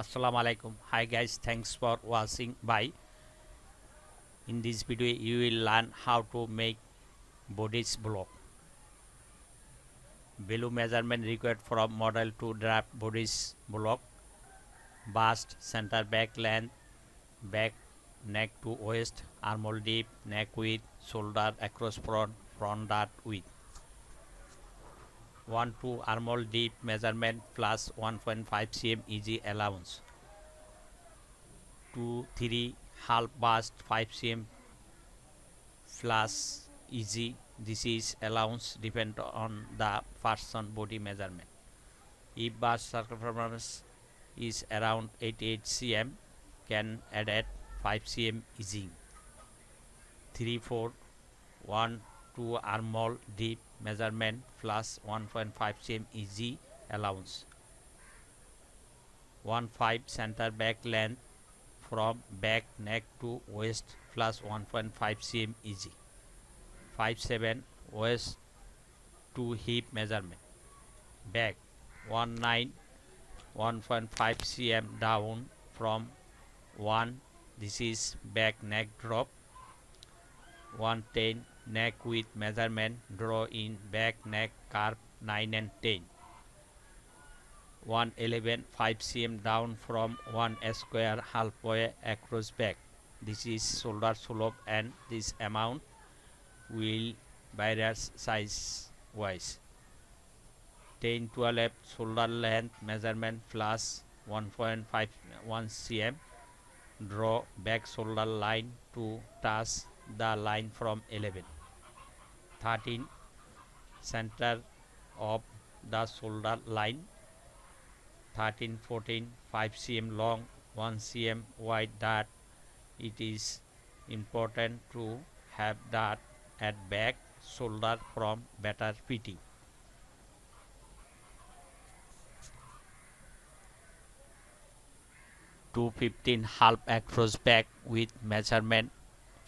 Assalamualaikum. Hi guys, thanks for watching. Bye. In this video you will learn how to make bodice block. Below measurement required from model to draft bodice block: bust, center back length, back neck to waist, armhole deep, neck width, shoulder across front dart width. 1 to armhole deep measurement plus 1.5 cm easy allowance. 2 3 half bust 5 cm plus easy. This is allowance depend on the person body measurement. If bust circumference is around 88 cm, can add at 5 cm easy. 3 4 1 2 armhole deep measurement plus 1.5 cm easy allowance. 1 5 center back length from back neck to waist plus 1.5 cm easy. 5 7 waist to hip measurement. Back 1 9 1.5 cm down from 1. This is back neck drop. 110 neck width measurement, draw in back neck curve 9 and 10. 111 5 cm down from 1 square halfway across back. This is shoulder slope and this amount will vary size wise. 10 12 shoulder length measurement plus 1.51 cm, draw back shoulder line to touch the line from 11. 13 center of the shoulder line. 13 14 5 cm long, 1 cm wide dart. It is important to have dart at back shoulder from better fitting. 215 half across back with measurement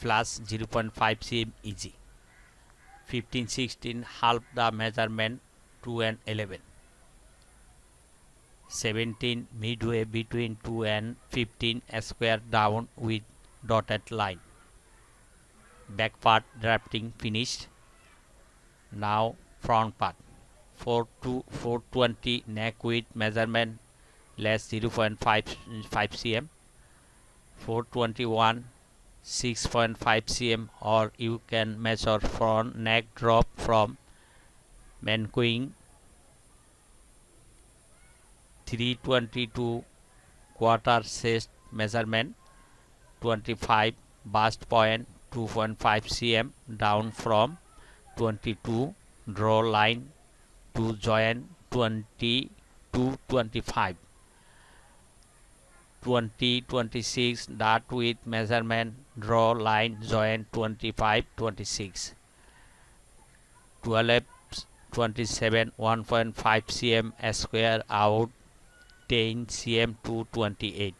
plus 0.5 cm easy. 15 16 half the measurement 2 and 11. 17 midway between 2 and 15 square down with dotted line. Back part drafting finished. Now front part. 4 to 420 neck width measurement less 0.5 cm. 421 6.5 cm, or you can measure front neck drop from mannequin. 322 quarter chest measurement. 25 bust point 2.5 cm down from 22, draw line to join 20 to 25. 20 26 dart width measurement, draw line join 25 26. 12 27 1.5 cm square out 10 cm to 28.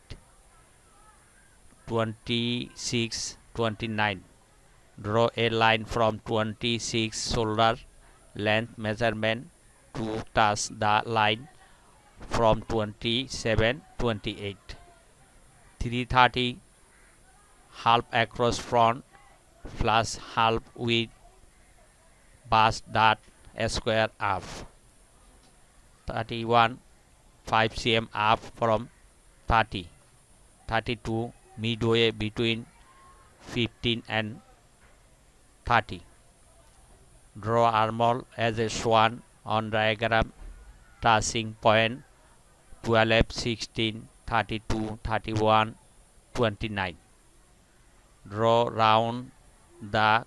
26 29 draw a line from 26 shoulder length measurement to touch the line from 27 28. 330 half across front plus half with bust dart square up. 31 5 cm up from 30. 32 midway between 15 and 30. Draw armhole as a swan on diagram, touching point 12 16 32 31 29. Draw round the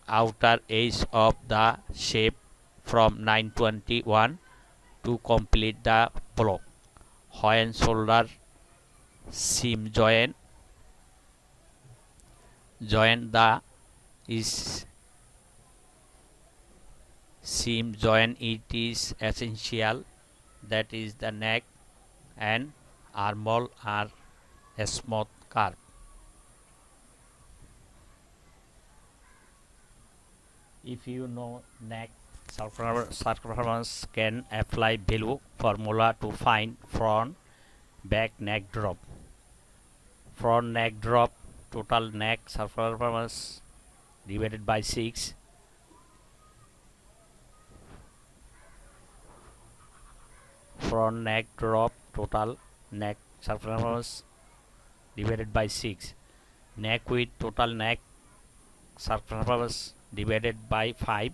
outer edge of the shape from 921 to complete the block. When shoulder seam join the is seam join, it is essential, that is the neck and armhole are a smooth curve. If you know neck circumference, can apply value formula to find front back neck drop. Front neck drop, total neck circumference divided by 6. Front neck drop, total neck circumference divided by 6. Neck width, total neck circumference divided by 5.